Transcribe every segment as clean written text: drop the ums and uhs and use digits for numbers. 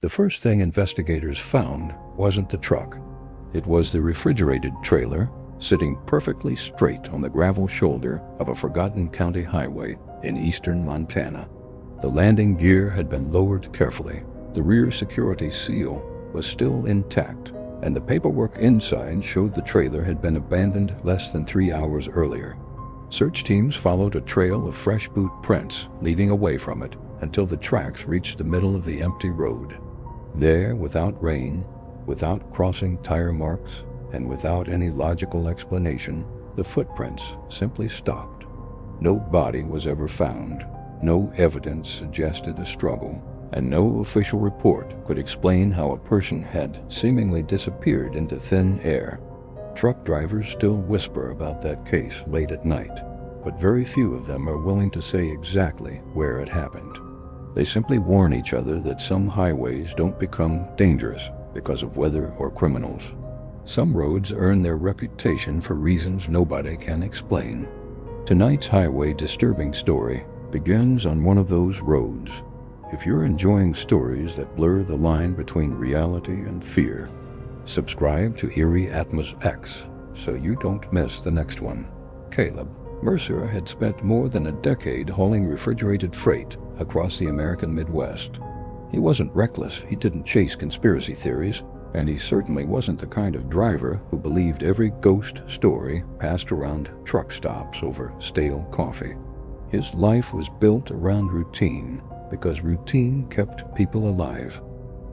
The first thing investigators found wasn't the truck. It was the refrigerated trailer sitting perfectly straight on the gravel shoulder of a forgotten county highway in eastern Montana. The landing gear had been lowered carefully. The rear security seal was still intact, and the paperwork inside showed the trailer had been abandoned less than 3 hours earlier. Search teams followed a trail of fresh boot prints leading away from it until the tracks reached the middle of the empty road. There, without rain, without crossing tire marks, and without any logical explanation, the footprints simply stopped. No body was ever found, no evidence suggested a struggle, and no official report could explain how a person had seemingly disappeared into thin air. Truck drivers still whisper about that case late at night, but very few of them are willing to say exactly where it happened. They simply warn each other that some highways don't become dangerous because of weather or criminals. Some roads earn their reputation for reasons nobody can explain. Tonight's highway disturbing story begins on one of those roads. If you're enjoying stories that blur the line between reality and fear, subscribe to Eerie Atmos X so you don't miss the next one. Caleb Mercer had spent more than a decade hauling refrigerated freight across the American Midwest. He wasn't reckless, he didn't chase conspiracy theories, and he certainly wasn't the kind of driver who believed every ghost story passed around truck stops over stale coffee. His life was built around routine, because routine kept people alive.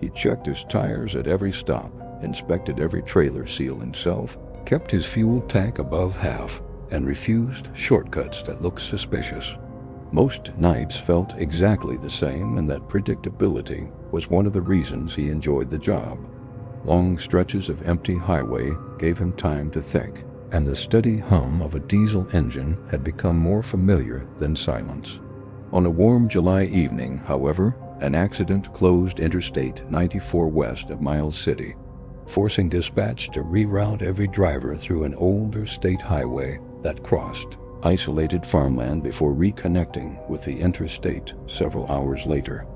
He checked his tires at every stop, inspected every trailer seal himself, kept his fuel tank above half, and refused shortcuts that looked suspicious. Most nights felt exactly the same, and that predictability was one of the reasons he enjoyed the job. Long stretches of empty highway gave him time to think, and the steady hum of a diesel engine had become more familiar than silence. On a warm July evening, however, an accident closed Interstate 94 west of Miles City, forcing dispatch to reroute every driver through an older state highway that crossed isolated farmland before reconnecting with the interstate several hours later.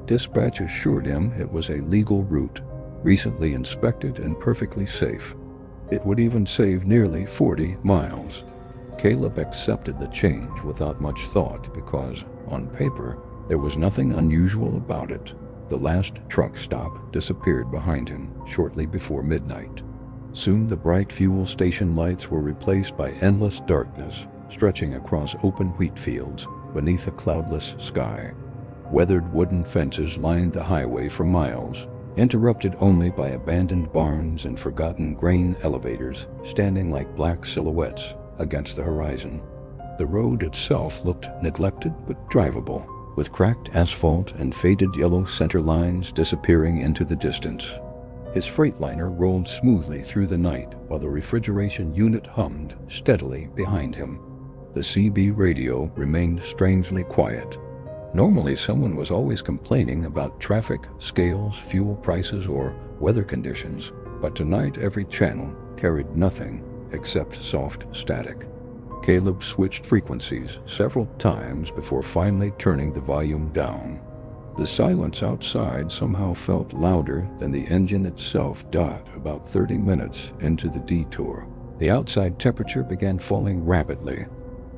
Dispatch assured him it was a legal route, recently inspected and perfectly safe. It would even save nearly 40 miles. Caleb accepted the change without much thought because, on paper, there was nothing unusual about it. The last truck stop disappeared behind him shortly before midnight. Soon the bright fuel station lights were replaced by endless darkness, stretching across open wheat fields beneath a cloudless sky. Weathered wooden fences lined the highway for miles, interrupted only by abandoned barns and forgotten grain elevators standing like black silhouettes against the horizon. The road itself looked neglected but drivable, with cracked asphalt and faded yellow center lines disappearing into the distance. His Freightliner rolled smoothly through the night while the refrigeration unit hummed steadily behind him. The CB radio remained strangely quiet. Normally, someone was always complaining about traffic, scales, fuel prices, or weather conditions, but tonight every channel carried nothing except soft static. Caleb switched frequencies several times before finally turning the volume down. The silence outside somehow felt louder than the engine itself died about 30 minutes into the detour. The outside temperature began falling rapidly.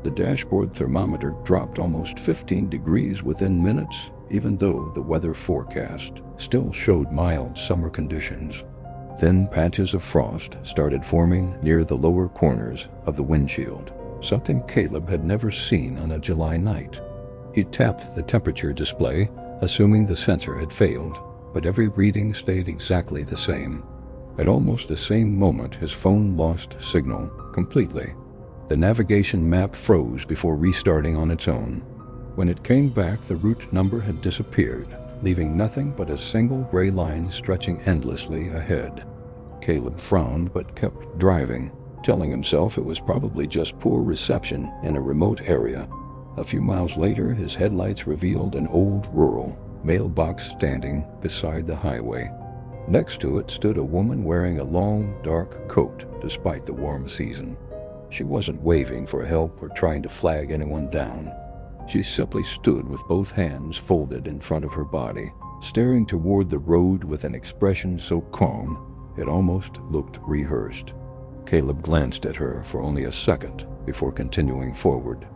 The dashboard thermometer dropped almost 15 degrees within minutes, even though the weather forecast still showed mild summer conditions. Thin patches of frost started forming near the lower corners of the windshield, something Caleb had never seen on a July night. He tapped the temperature display, assuming the sensor had failed, but every reading stayed exactly the same. At almost the same moment, his phone lost signal completely. The navigation map froze before restarting on its own. When it came back, the route number had disappeared, leaving nothing but a single gray line stretching endlessly ahead. Caleb frowned but kept driving, telling himself it was probably just poor reception in a remote area. A few miles later, his headlights revealed an old rural mailbox standing beside the highway. Next to it stood a woman wearing a long, dark coat despite the warm season. She wasn't waving for help or trying to flag anyone down. She simply stood with both hands folded in front of her body, staring toward the road with an expression so calm it almost looked rehearsed. Caleb glanced at her for only a second before continuing forward.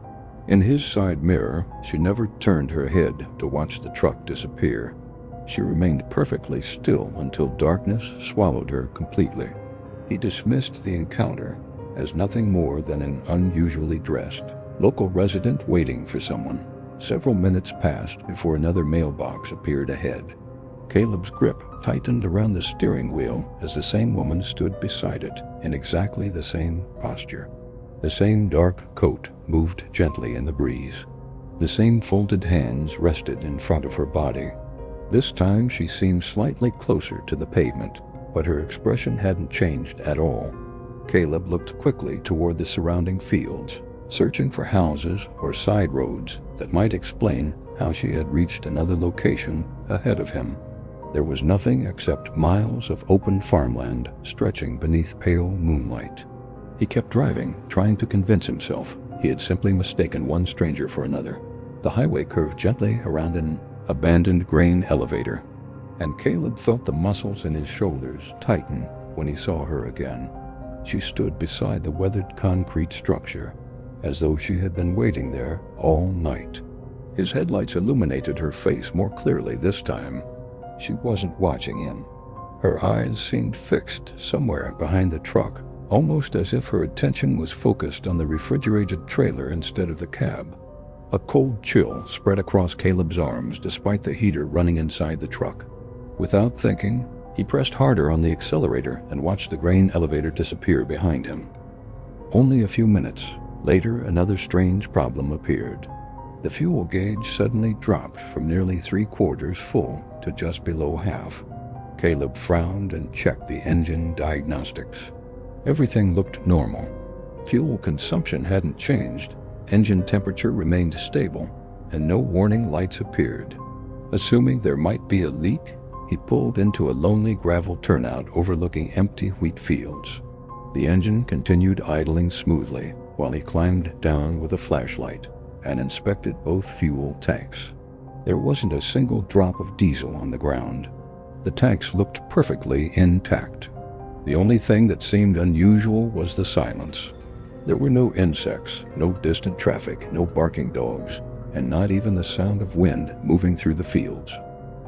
In his side mirror, she never turned her head to watch the truck disappear. She remained perfectly still until darkness swallowed her completely. He dismissed the encounter as nothing more than an unusually dressed local resident waiting for someone. Several minutes passed before another mailbox appeared ahead. Caleb's grip tightened around the steering wheel as the same woman stood beside it in exactly the same posture. The same dark coat moved gently in the breeze. The same folded hands rested in front of her body. This time she seemed slightly closer to the pavement, but her expression hadn't changed at all. Caleb looked quickly toward the surrounding fields, searching for houses or side roads that might explain how she had reached another location ahead of him. There was nothing except miles of open farmland stretching beneath pale moonlight. He kept driving, trying to convince himself he had simply mistaken one stranger for another. The highway curved gently around an abandoned grain elevator, and Caleb felt the muscles in his shoulders tighten when he saw her again. She stood beside the weathered concrete structure, as though she had been waiting there all night. His headlights illuminated her face more clearly this time. She wasn't watching him. Her eyes seemed fixed somewhere behind the truck, almost as if her attention was focused on the refrigerated trailer instead of the cab. A cold chill spread across Caleb's arms despite the heater running inside the truck. Without thinking, he pressed harder on the accelerator and watched the grain elevator disappear behind him. Only a few minutes later, another strange problem appeared. The fuel gauge suddenly dropped from nearly 3/4 full to just below half. Caleb frowned and checked the engine diagnostics. Everything looked normal. Fuel consumption hadn't changed, engine temperature remained stable, and no warning lights appeared. Assuming there might be a leak, he pulled into a lonely gravel turnout overlooking empty wheat fields. The engine continued idling smoothly while he climbed down with a flashlight and inspected both fuel tanks. There wasn't a single drop of diesel on the ground. The tanks looked perfectly intact. The only thing that seemed unusual was the silence. There were no insects, no distant traffic, no barking dogs, and not even the sound of wind moving through the fields.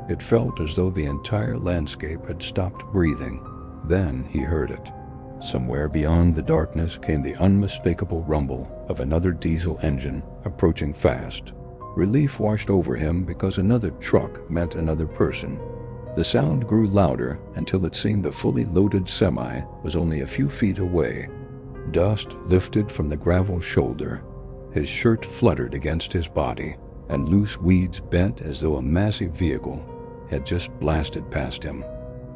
It felt as though the entire landscape had stopped breathing. Then he heard it. Somewhere beyond the darkness came the unmistakable rumble of another diesel engine approaching fast. Relief washed over him because another truck meant another person. The sound grew louder until it seemed a fully loaded semi was only a few feet away. Dust lifted from the gravel shoulder. His shirt fluttered against his body, and loose weeds bent as though a massive vehicle had just blasted past him.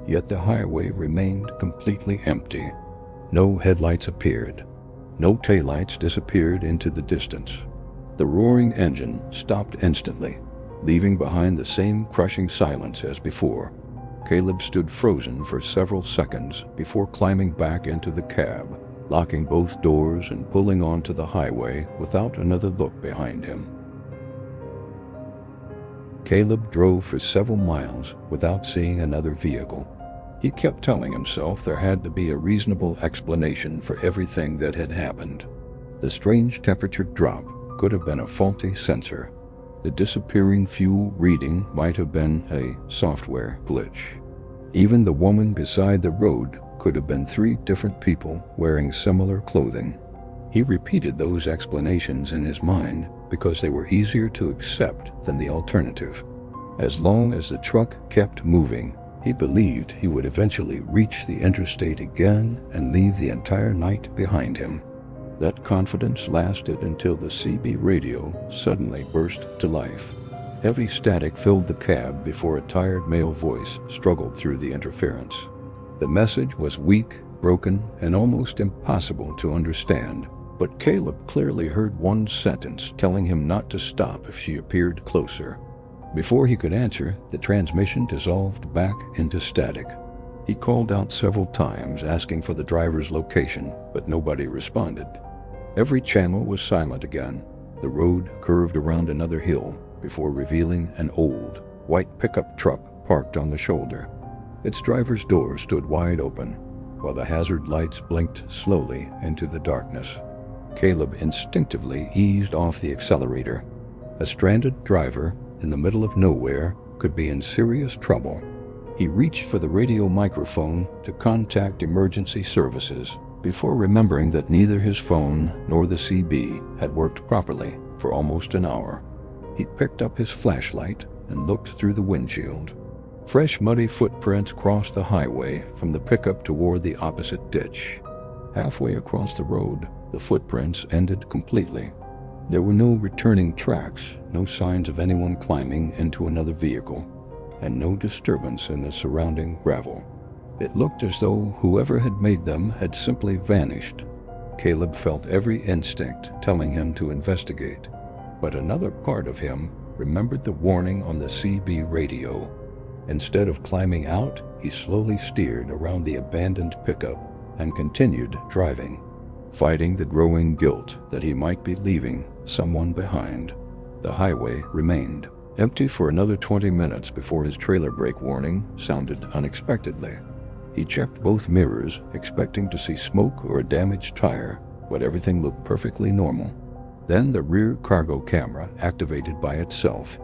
Yet the highway remained completely empty. No headlights appeared. No taillights disappeared into the distance. The roaring engine stopped instantly, leaving behind the same crushing silence as before. Caleb stood frozen for several seconds before climbing back into the cab, locking both doors and pulling onto the highway without another look behind him. Caleb drove for several miles without seeing another vehicle. He kept telling himself there had to be a reasonable explanation for everything that had happened. The strange temperature drop could have been a faulty sensor. The disappearing fuel reading might have been a software glitch. Even the woman beside the road could have been 3 different people wearing similar clothing. He repeated those explanations in his mind because they were easier to accept than the alternative. As long as the truck kept moving, he believed he would eventually reach the interstate again and leave the entire night behind him. That confidence lasted until the CB radio suddenly burst to life. Heavy static filled the cab before a tired male voice struggled through the interference. The message was weak, broken, and almost impossible to understand, but Caleb clearly heard one sentence telling him not to stop if she appeared closer. Before he could answer, the transmission dissolved back into static. He called out several times asking for the driver's location, but nobody responded. Every channel was silent again. The road curved around another hill before revealing an old, white pickup truck parked on the shoulder. Its driver's door stood wide open, while the hazard lights blinked slowly into the darkness. Caleb instinctively eased off the accelerator. A stranded driver in the middle of nowhere could be in serious trouble. He reached for the radio microphone to contact emergency services before remembering that neither his phone nor the CB had worked properly for almost an hour. He picked up his flashlight and looked through the windshield. Fresh muddy footprints crossed the highway from the pickup toward the opposite ditch. Halfway across the road, the footprints ended completely. There were no returning tracks, no signs of anyone climbing into another vehicle, and no disturbance in the surrounding gravel. It looked as though whoever had made them had simply vanished. Caleb felt every instinct telling him to investigate, but another part of him remembered the warning on the CB radio. Instead of climbing out, he slowly steered around the abandoned pickup and continued driving, fighting the growing guilt that he might be leaving someone behind. The highway remained empty for another 20 minutes before his trailer brake warning sounded unexpectedly. He checked both mirrors, expecting to see smoke or a damaged tire, but everything looked perfectly normal. Then the rear cargo camera activated by itself.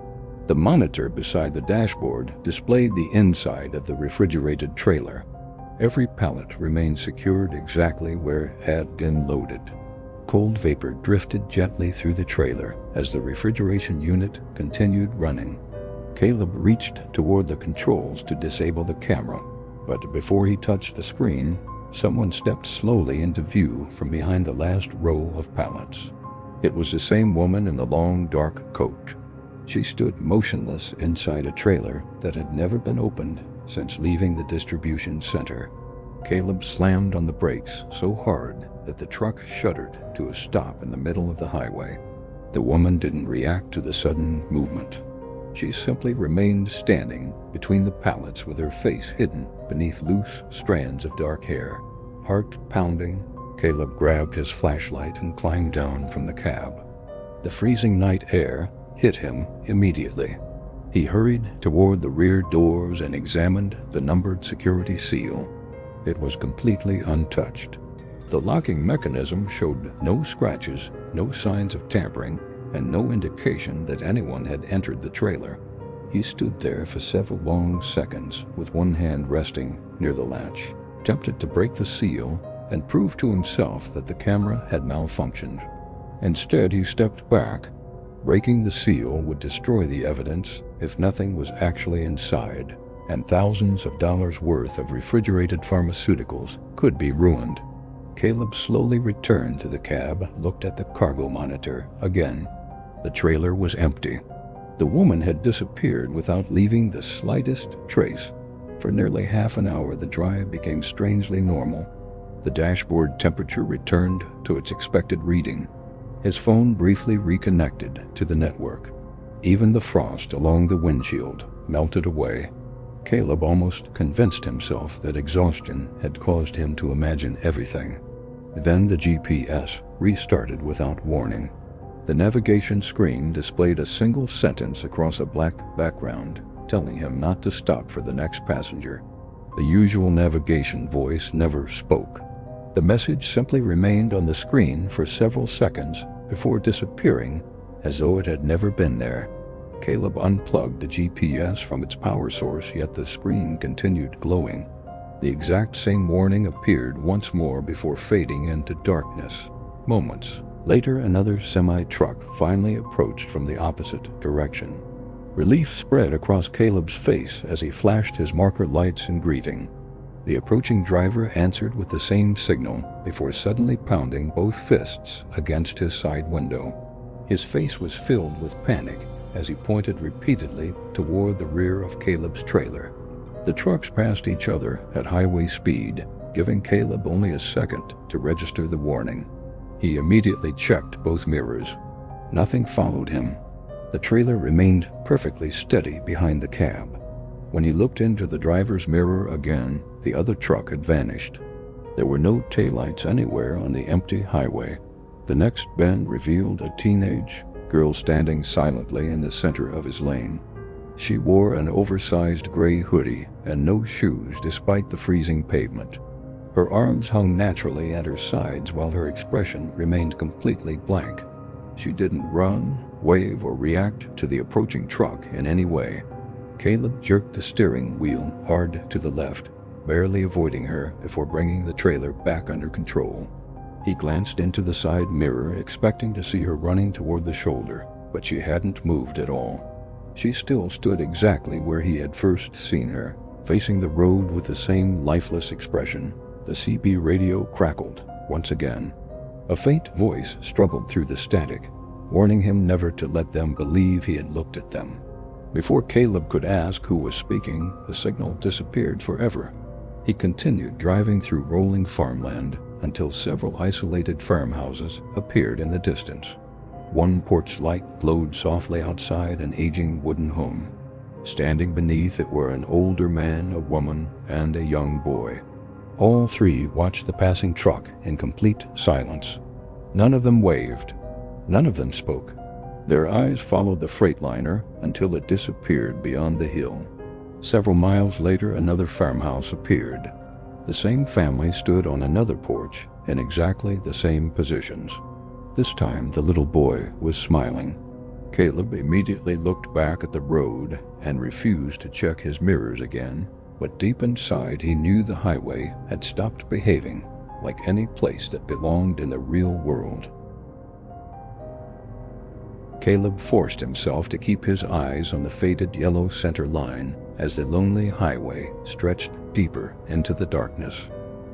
The monitor beside the dashboard displayed the inside of the refrigerated trailer. Every pallet remained secured exactly where it had been loaded. Cold vapor drifted gently through the trailer as the refrigeration unit continued running. Caleb reached toward the controls to disable the camera, but before he touched the screen, someone stepped slowly into view from behind the last row of pallets. It was the same woman in the long, dark coat. She stood motionless inside a trailer that had never been opened since leaving the distribution center. Caleb slammed on the brakes so hard that the truck shuddered to a stop in the middle of the highway. The woman didn't react to the sudden movement. She simply remained standing between the pallets with her face hidden beneath loose strands of dark hair. Heart pounding, Caleb grabbed his flashlight and climbed down from the cab. The freezing night air hit him immediately. He hurried toward the rear doors and examined the numbered security seal. It was completely untouched. The locking mechanism showed no scratches, no signs of tampering, and no indication that anyone had entered the trailer. He stood there for several long seconds with one hand resting near the latch, tempted to break the seal and prove to himself that the camera had malfunctioned. Instead, he stepped back. Breaking the seal would destroy the evidence if nothing was actually inside, and thousands of dollars worth of refrigerated pharmaceuticals could be ruined. Caleb slowly returned to the cab, looked at the cargo monitor again. The trailer was empty. The woman had disappeared without leaving the slightest trace. For nearly half an hour, the drive became strangely normal. The dashboard temperature returned to its expected reading. His phone briefly reconnected to the network. Even the frost along the windshield melted away. Caleb almost convinced himself that exhaustion had caused him to imagine everything. Then the GPS restarted without warning. The navigation screen displayed a single sentence across a black background, telling him not to stop for the next passenger. The usual navigation voice never spoke. The message simply remained on the screen for several seconds before disappearing as though it had never been there. Caleb unplugged the GPS from its power source, yet the screen continued glowing. The exact same warning appeared once more before fading into darkness. Moments later, another semi-truck finally approached from the opposite direction. Relief spread across Caleb's face as he flashed his marker lights in greeting. The approaching driver answered with the same signal before suddenly pounding both fists against his side window. His face was filled with panic as he pointed repeatedly toward the rear of Caleb's trailer. The trucks passed each other at highway speed, giving Caleb only a second to register the warning. He immediately checked both mirrors. Nothing followed him. The trailer remained perfectly steady behind the cab. When he looked into the driver's mirror again, the other truck had vanished. There were no taillights anywhere on the empty highway. The next bend revealed a teenage girl standing silently in the center of his lane. She wore an oversized gray hoodie and no shoes despite the freezing pavement. Her arms hung naturally at her sides while her expression remained completely blank. She didn't run, wave, or react to the approaching truck in any way. Caleb jerked the steering wheel hard to the left, barely avoiding her before bringing the trailer back under control. He glanced into the side mirror, expecting to see her running toward the shoulder, but she hadn't moved at all. She still stood exactly where he had first seen her, facing the road with the same lifeless expression. The CB radio crackled once again. A faint voice struggled through the static, warning him never to let them believe he had looked at them. Before Caleb could ask who was speaking, the signal disappeared forever. He continued driving through rolling farmland until several isolated farmhouses appeared in the distance. One porch light glowed softly outside an aging wooden home. Standing beneath it were an older man, a woman, and a young boy. All three watched the passing truck in complete silence. None of them waved. None of them spoke. Their eyes followed the freightliner until it disappeared beyond the hill. Several miles later, another farmhouse appeared. The same family stood on another porch in exactly the same positions. This time, the little boy was smiling. Caleb immediately looked back at the road and refused to check his mirrors again, but deep inside he knew the highway had stopped behaving like any place that belonged in the real world. Caleb forced himself to keep his eyes on the faded yellow center line as the lonely highway stretched deeper into the darkness.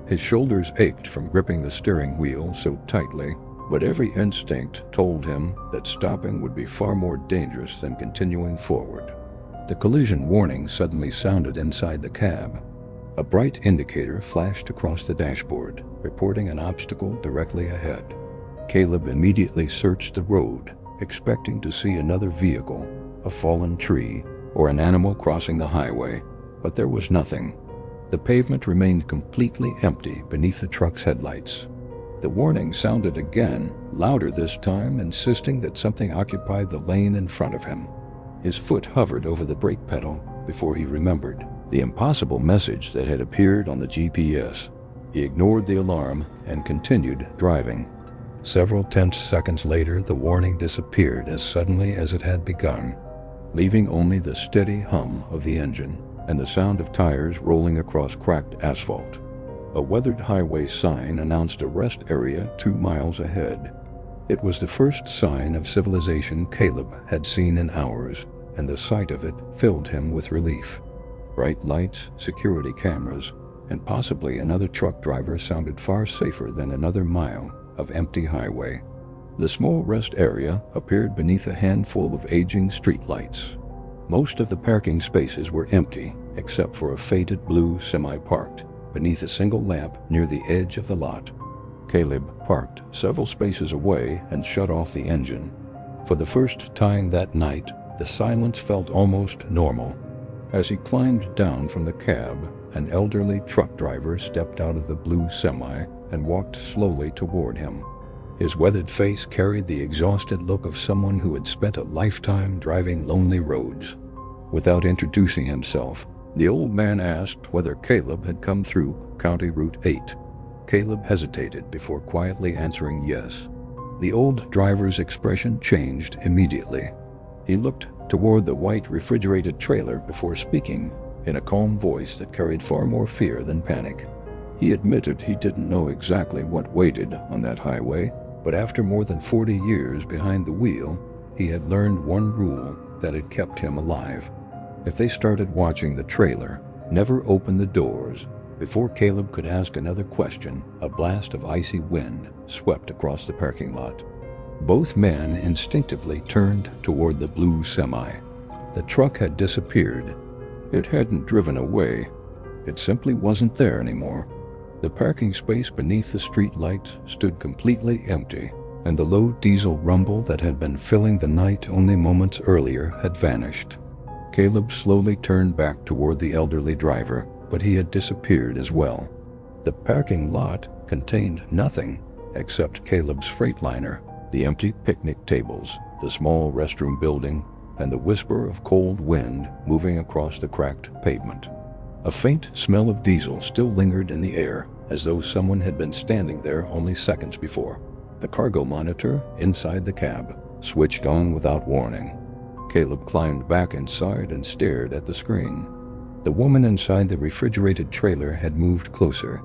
His shoulders ached from gripping the steering wheel so tightly, but every instinct told him that stopping would be far more dangerous than continuing forward. The collision warning suddenly sounded inside the cab. A bright indicator flashed across the dashboard, reporting an obstacle directly ahead. Caleb immediately searched the road, expecting to see another vehicle, a fallen tree, or an animal crossing the highway, but there was nothing. The pavement remained completely empty beneath the truck's headlights. The warning sounded again, louder this time, insisting that something occupied the lane in front of him. His foot hovered over the brake pedal before he remembered the impossible message that had appeared on the GPS. He ignored the alarm and continued driving. Several tense seconds later, the warning disappeared as suddenly as it had begun, leaving only the steady hum of the engine and the sound of tires rolling across cracked asphalt. A weathered highway sign announced a rest area 2 miles ahead. It was the first sign of civilization Caleb had seen in hours, and the sight of it filled him with relief. Bright lights, security cameras, and possibly another truck driver sounded far safer than another mile of empty highway. The small rest area appeared beneath a handful of aging streetlights. Most of the parking spaces were empty, except for a faded blue semi parked beneath a single lamp near the edge of the lot. Caleb parked several spaces away and shut off the engine. For the first time that night, the silence felt almost normal. As he climbed down from the cab, an elderly truck driver stepped out of the blue semi and walked slowly toward him. His weathered face carried the exhausted look of someone who had spent a lifetime driving lonely roads. Without introducing himself, the old man asked whether Caleb had come through County Route 8. Caleb hesitated before quietly answering yes. The old driver's expression changed immediately. He looked toward the white refrigerated trailer before speaking in a calm voice that carried far more fear than panic. He admitted he didn't know exactly what waited on that highway, but after more than 40 years behind the wheel, he had learned one rule that had kept him alive. If they started watching the trailer, never open the doors. Before Caleb could ask another question, a blast of icy wind swept across the parking lot. Both men instinctively turned toward the blue semi. The truck had disappeared. It hadn't driven away. It simply wasn't there anymore. The parking space beneath the street lights stood completely empty, and the low diesel rumble that had been filling the night only moments earlier had vanished. Caleb slowly turned back toward the elderly driver, but he had disappeared as well. The parking lot contained nothing except Caleb's freightliner, the empty picnic tables, the small restroom building, and the whisper of cold wind moving across the cracked pavement. A faint smell of diesel still lingered in the air, as though someone had been standing there only seconds before. The cargo monitor inside the cab switched on without warning. Caleb climbed back inside and stared at the screen. The woman inside the refrigerated trailer had moved closer.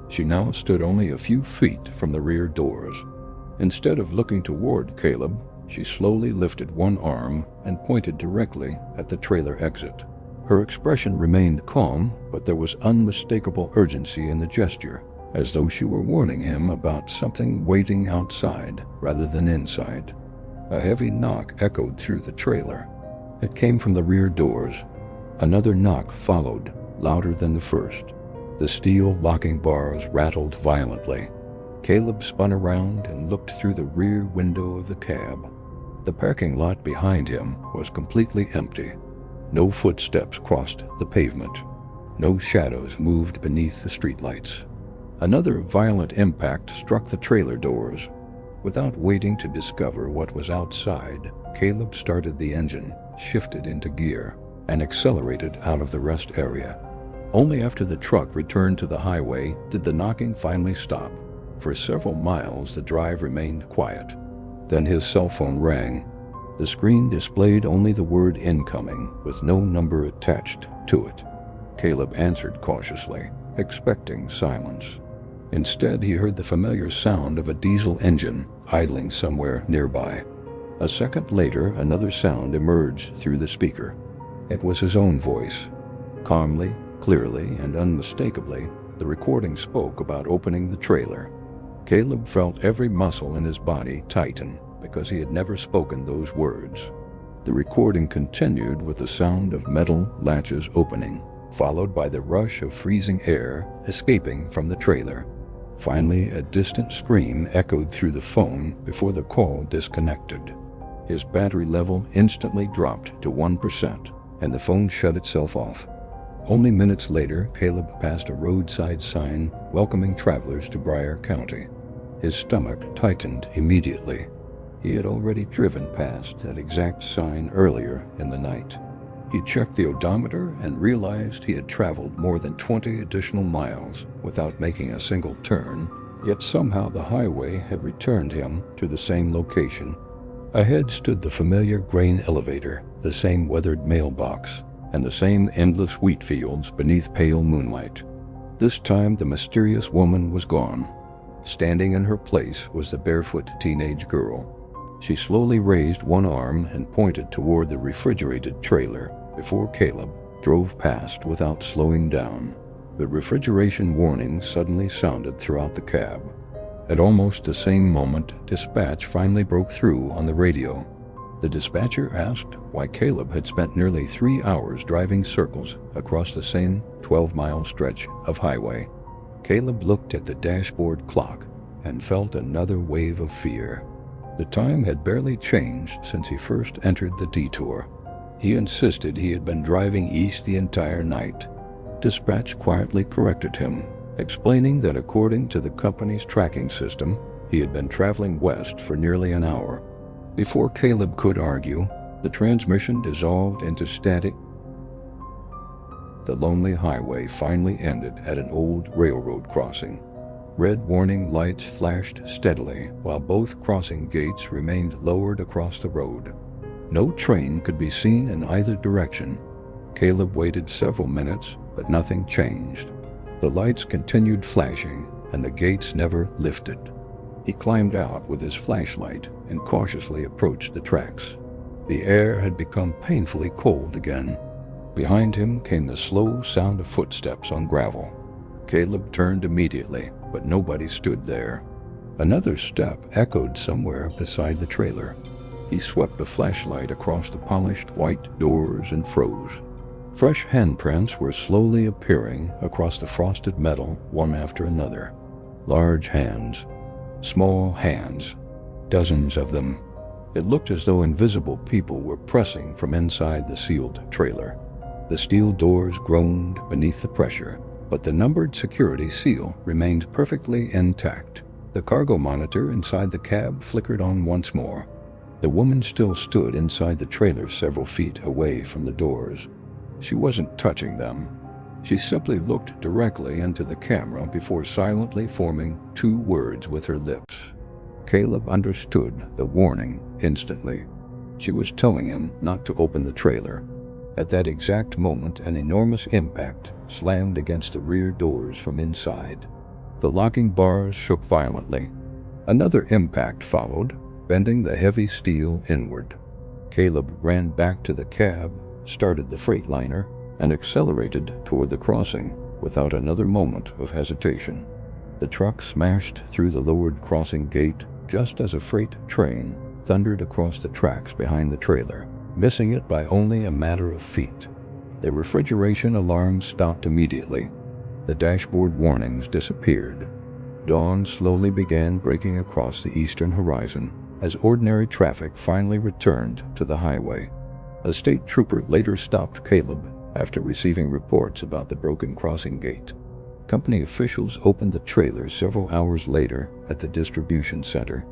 She now stood only a few feet from the rear doors. Instead of looking toward Caleb, she slowly lifted one arm and pointed directly at the trailer exit. Her expression remained calm, but there was unmistakable urgency in the gesture, as though she were warning him about something waiting outside rather than inside. A heavy knock echoed through the trailer. It came from the rear doors. Another knock followed, louder than the first. The steel locking bars rattled violently. Caleb spun around and looked through the rear window of the cab. The parking lot behind him was completely empty. No footsteps crossed the pavement. No shadows moved beneath the streetlights. Another violent impact struck the trailer doors. Without waiting to discover what was outside, Caleb started the engine, shifted into gear, and accelerated out of the rest area. Only after the truck returned to the highway did the knocking finally stop. For several miles, the drive remained quiet. Then his cell phone rang. The screen displayed only the word incoming, with no number attached to it. Caleb answered cautiously, expecting silence. Instead, he heard the familiar sound of a diesel engine idling somewhere nearby. A second later, another sound emerged through the speaker. It was his own voice. Calmly, clearly, and unmistakably, the recording spoke about opening the trailer. Caleb felt every muscle in his body tighten because he had never spoken those words. The recording continued with the sound of metal latches opening, followed by the rush of freezing air escaping from the trailer. Finally, a distant scream echoed through the phone before the call disconnected. His battery level instantly dropped to 1%, and the phone shut itself off. Only minutes later, Caleb passed a roadside sign welcoming travelers to Bryan County. His stomach tightened immediately. He had already driven past that exact sign earlier in the night. He checked the odometer and realized he had traveled more than 20 additional miles without making a single turn, yet somehow the highway had returned him to the same location. Ahead stood the familiar grain elevator, the same weathered mailbox, and the same endless wheat fields beneath pale moonlight. This time the mysterious woman was gone. Standing in her place was the barefoot teenage girl. She slowly raised one arm and pointed toward the refrigerated trailer before Caleb drove past without slowing down. The refrigeration warning suddenly sounded throughout the cab. At almost the same moment, dispatch finally broke through on the radio. The dispatcher asked why Caleb had spent nearly 3 hours driving circles across the same 12-mile stretch of highway. Caleb looked at the dashboard clock and felt another wave of fear. The time had barely changed since he first entered the detour. He insisted he had been driving east the entire night. Dispatch quietly corrected him, explaining that according to the company's tracking system, he had been traveling west for nearly an hour. Before Caleb could argue, the transmission dissolved into static. The lonely highway finally ended at an old railroad crossing. Red warning lights flashed steadily while both crossing gates remained lowered across the road. No train could be seen in either direction. Caleb waited several minutes, but nothing changed. The lights continued flashing, and the gates never lifted. He climbed out with his flashlight and cautiously approached the tracks. The air had become painfully cold again. Behind him came the slow sound of footsteps on gravel. Caleb turned immediately, but nobody stood there. Another step echoed somewhere beside the trailer. He swept the flashlight across the polished white doors and froze. Fresh handprints were slowly appearing across the frosted metal, one after another. Large hands, small hands, dozens of them. It looked as though invisible people were pressing from inside the sealed trailer. The steel doors groaned beneath the pressure, but the numbered security seal remained perfectly intact. The cargo monitor inside the cab flickered on once more. The woman still stood inside the trailer several feet away from the doors. She wasn't touching them. She simply looked directly into the camera before silently forming 2 words with her lips. Caleb understood the warning instantly. She was telling him not to open the trailer. At that exact moment, an enormous impact slammed against the rear doors from inside. The locking bars shook violently. Another impact followed, bending the heavy steel inward. Caleb ran back to the cab, started the Freightliner, and accelerated toward the crossing without another moment of hesitation. The truck smashed through the lowered crossing gate just as a freight train thundered across the tracks behind the trailer, missing it by only a matter of feet. The refrigeration alarm stopped immediately. The dashboard warnings disappeared. Dawn slowly began breaking across the eastern horizon as ordinary traffic finally returned to the highway. A state trooper later stopped Caleb after receiving reports about the broken crossing gate. Company officials opened the trailer several hours later at the distribution center.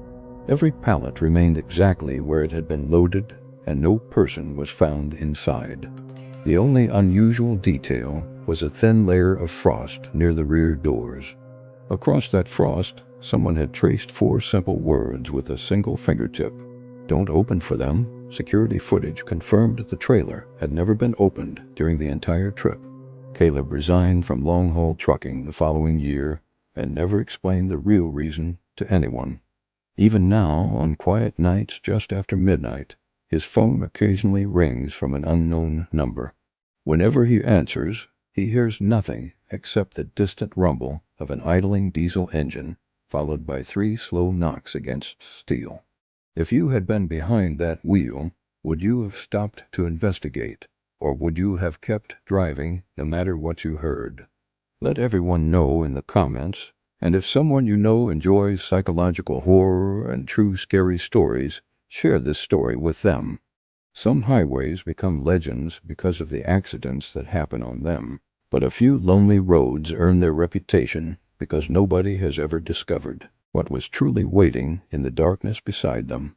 Every pallet remained exactly where it had been loaded, and no person was found inside. The only unusual detail was a thin layer of frost near the rear doors. Across that frost, someone had traced 4 simple words with a single fingertip. "Don't open for them." Security footage confirmed the trailer had never been opened during the entire trip. Caleb resigned from long-haul trucking the following year and never explained the real reason to anyone. Even now, on quiet nights just after midnight, his phone occasionally rings from an unknown number. Whenever he answers, he hears nothing except the distant rumble of an idling diesel engine, followed by 3 slow knocks against steel. If you had been behind that wheel, would you have stopped to investigate, or would you have kept driving no matter what you heard? Let everyone know in the comments, and if someone you know enjoys psychological horror and true scary stories, share this story with them. Some highways become legends because of the accidents that happen on them, but a few lonely roads earn their reputation because nobody has ever discovered what was truly waiting in the darkness beside them.